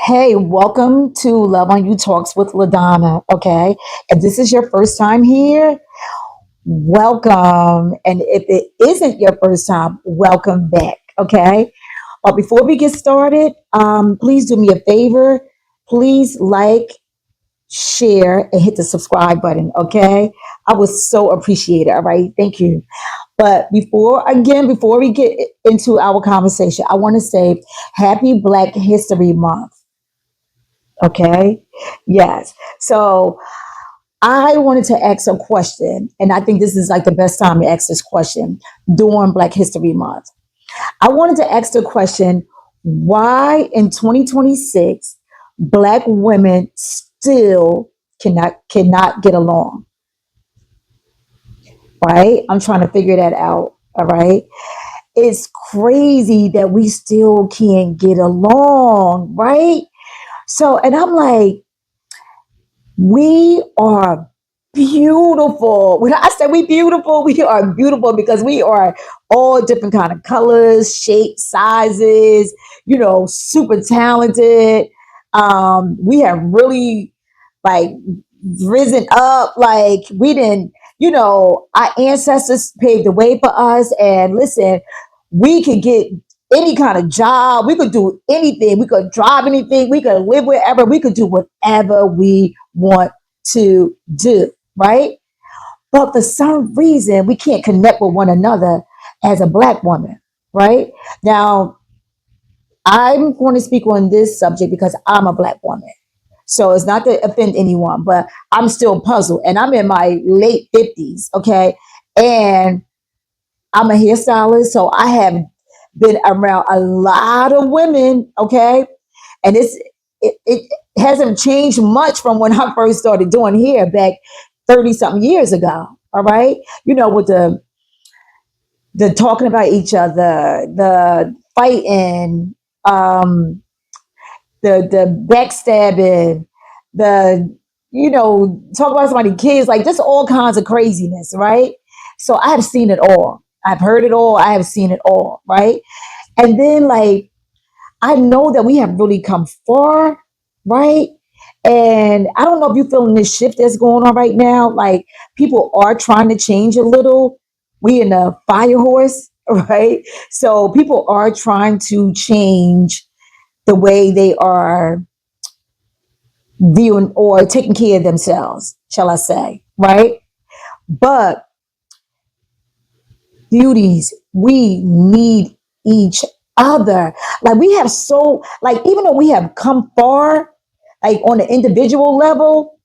Hey, welcome to Love on You Talks with LaDonna. Okay. If this is your first time here, welcome. And if it isn't your first time, welcome back. Okay. But before we get started, please do me a favor. Please like, share, and hit the subscribe button. Okay. I would so appreciate it. All right. Thank you. But before we get into our conversation, I want to say happy Black History Month. Okay. Yes. So I wanted to ask a question, and I think this is like the best time to ask this question during Black History Month. I wanted to ask the question, why in 2026 Black women still cannot get along, right? I'm trying to figure that out. All right. It's crazy that we still can't get along, right? So, and I'm like, we are beautiful. When I say we are beautiful because we are all different kind of colors, shapes, sizes, super talented. We have really like risen up, like we didn't, our ancestors paved the way for us. And listen, we could get any kind of job, we could do anything, we could drive anything, we could live wherever, we could do whatever we want to do, right? But for some reason, we can't connect with one another as a Black woman, right? Now, I'm going to speak on this subject because I'm a Black woman. So it's not to offend anyone, but I'm still puzzled. And I'm in my late 50s, okay? And I'm a hairstylist, so I have been around a lot of women, okay? And it hasn't changed much from when I first started doing hair back 30 something years ago. All right. With the talking about each other, the fighting, um, the backstabbing, the talk about somebody's kids, like just all kinds of craziness, right? So I have seen it all. I've heard it all. I have seen it all, right? And then like I know that we have really come far, right? And I don't know if you're feeling this shift that's going on right now. Like people are trying to change a little. We in a fire horse, right? So people are trying to change the way they are viewing or taking care of themselves, shall I say, right? But beauties, we need each other. Like we have even though we have come far, like on an individual level,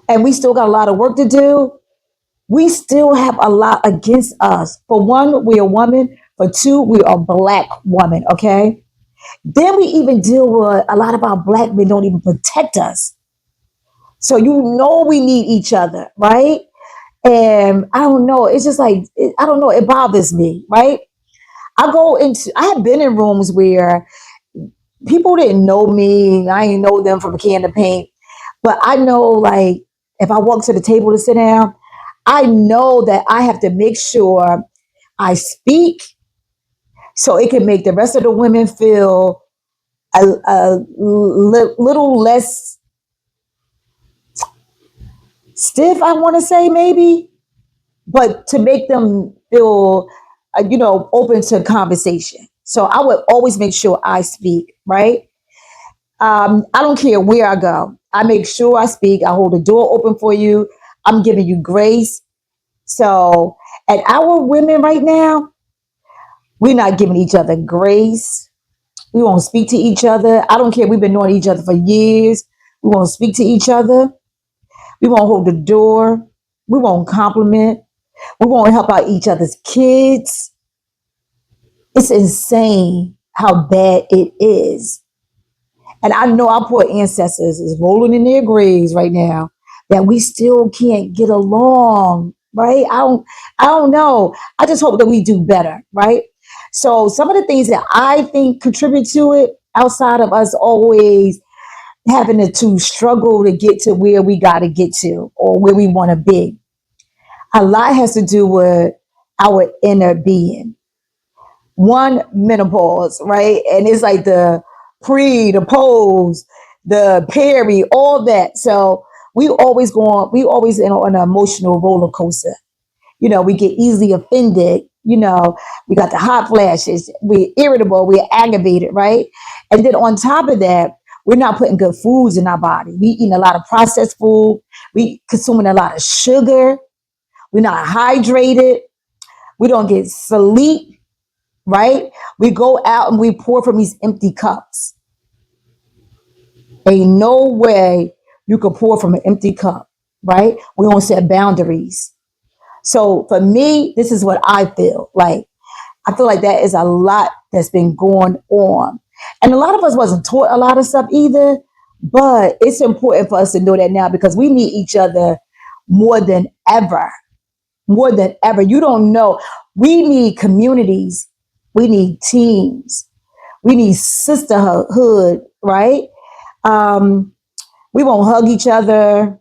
and we still got a lot of work to do, we still have a lot against us. For one, we're a woman. For two, we are Black women, okay? Then we even deal with a lot of our Black men don't even protect us. So we need each other, right? And I don't know, it's just like, I don't know, it bothers me, right? I have been in rooms where people didn't know me. I didn't know them from a can of paint. But I know, like, if I walk to the table to sit down, I know that I have to make sure I speak so it can make the rest of the women feel little less stiff, I want to say, maybe, but to make them feel, open to conversation. So I would always make sure I speak, right? I don't care where I go. I make sure I speak. I hold the door open for you. I'm giving you grace. So, and our women right now, we're not giving each other grace. We won't speak to each other. I don't care. We've been knowing each other for years. We won't speak to each other. We won't hold the door. We won't compliment. We won't help out each other's kids. It's insane how bad it is. And I know our poor ancestors is rolling in their graves right now that we still can't get along, right? I don't know. I just hope that we do better, right? So some of the things that I think contribute to it outside of us always having to struggle to get to where we got to get to or where we want to be. A lot has to do with our inner being. One, menopause, right? And it's like the pose, the Perry, all that. So we always on an emotional roller coaster. We get easily offended. We got the hot flashes. We're irritable. We're aggravated, right? And then on top of that, we're not putting good foods in our body. We eating a lot of processed food. We consuming a lot of sugar. We're not hydrated. We don't get sleep, right? We go out and we pour from these empty cups. Ain't no way you can pour from an empty cup, right? We don't set boundaries. So for me, this is what I feel like. I feel like that is a lot that's been going on. And a lot of us wasn't taught a lot of stuff either, but it's important for us to know that now because we need each other more than ever. More than ever. You don't know. We need communities. We need teams. We need sisterhood, right? Um, we won't hug each other.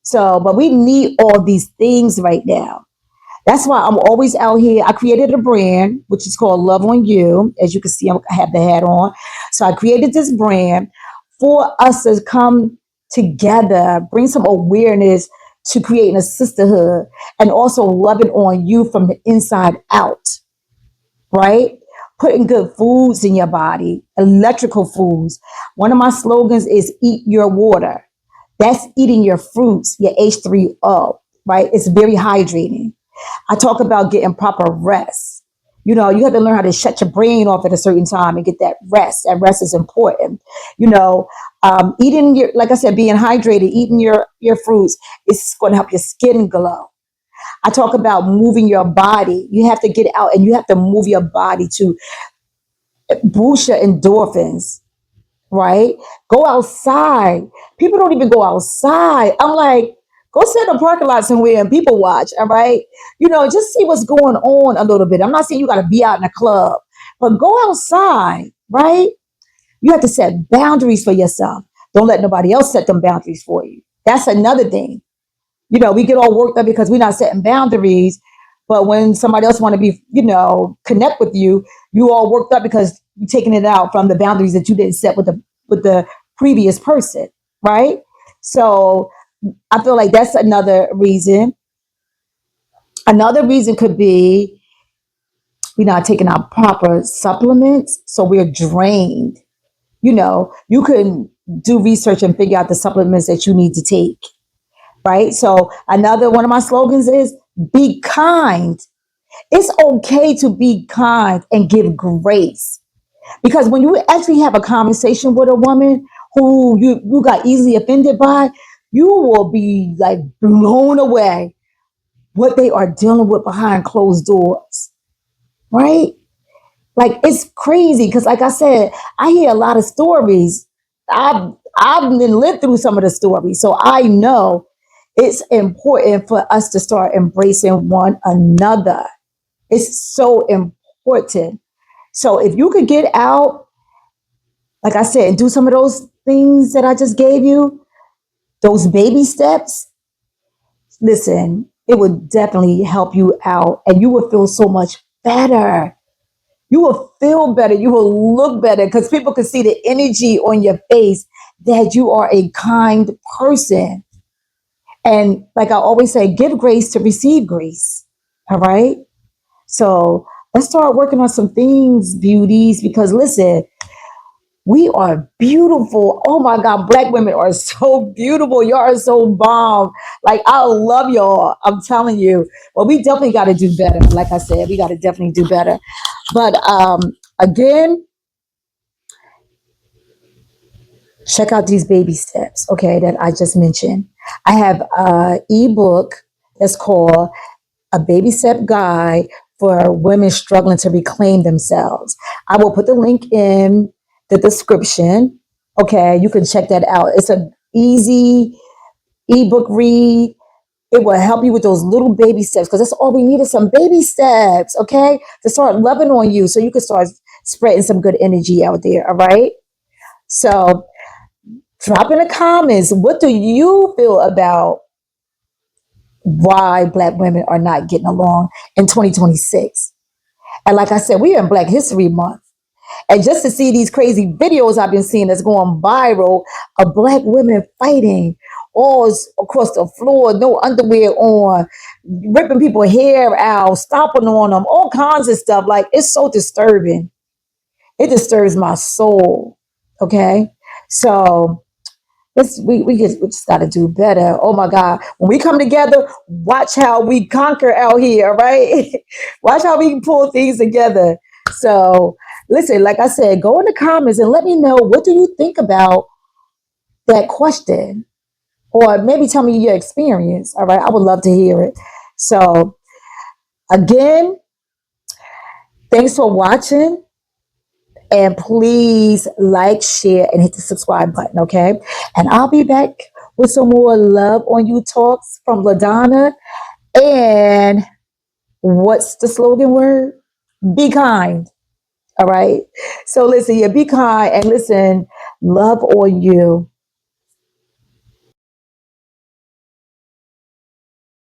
So, but we need all these things right now. That's why I'm always out here. I created a brand, which is called Love on You. As you can see, I have the hat on. So I created this brand for us to come together, bring some awareness to creating a sisterhood and also loving on you from the inside out, right? Putting good foods in your body, electrical foods. One of my slogans is eat your water. That's eating your fruits, your H3O, right? It's very hydrating. I talk about getting proper rest. You have to learn how to shut your brain off at a certain time and get that rest. That rest is important. Eating like I said, being hydrated, eating your fruits is going to help your skin glow. I talk about moving your body. You have to get out and you have to move your body to boost your endorphins, right? Go outside. People don't even go outside. I'm like, go sit in a parking lot somewhere and people watch, all right? Just see what's going on a little bit. I'm not saying you got to be out in a club, but go outside, right? You have to set boundaries for yourself. Don't let nobody else set them boundaries for you. That's another thing. We get all worked up because we're not setting boundaries. But when somebody else want to be, connect with you, you all worked up because you're taking it out from the boundaries that you didn't set with the previous person, right? So I feel like that's another reason. Another reason could be we're not taking our proper supplements, so we're drained. You can do research and figure out the supplements that you need to take, right? So another one of my slogans is be kind. It's okay to be kind and give grace. Because when you actually have a conversation with a woman who you got easily offended by, you will be like blown away what they are dealing with behind closed doors, right? Like it's crazy because, like I said, I hear a lot of stories. I've been lived through some of the stories, so I know it's important for us to start embracing one another. It's so important. So if you could get out, like I said, and do some of those things that I just gave you, those baby steps, listen, it would definitely help you out and you will feel so much better. You will feel better. You will look better because people can see the energy on your face that you are a kind person. And like I always say, give grace to receive grace. All right. So let's start working on some things, beauties, because listen, we are beautiful. Oh my God, Black women are so beautiful. Y'all are so bomb. Like, I love y'all. I'm telling you. Well, we definitely got to do better. Like I said, we got to definitely do better. But again, check out these baby steps, okay, that I just mentioned. I have an ebook that's called A Baby Step Guide for Women Struggling to Reclaim Themselves. I will put the link in the description. Okay, you can check that out. It's an easy ebook read. It will help you with those little baby steps because that's all we need is some baby steps, okay, to start loving on you so you can start spreading some good energy out there, all right? So drop in the comments, what do you feel about why Black women are not getting along in 2026? And like I said, we are in Black History Month. And just to see these crazy videos I've been seeing that's going viral of black women fighting all across the floor, no underwear on, ripping people's hair out, stomping on them, all kinds of stuff. Like, it's so disturbing. It disturbs my soul. Okay. So we just got to do better. Oh my God. When we come together, watch how we conquer out here, right? Watch how we can pull things together. So listen, like I said, go in the comments and let me know, what do you think about that question? Or maybe tell me your experience. All right. I would love to hear it. So again, thanks for watching. And please like, share, and hit the subscribe button, okay? And I'll be back with some more Love on You talks from LaDonna. And what's the slogan word? Be kind, all right? So listen, yeah, be kind and listen, love on you.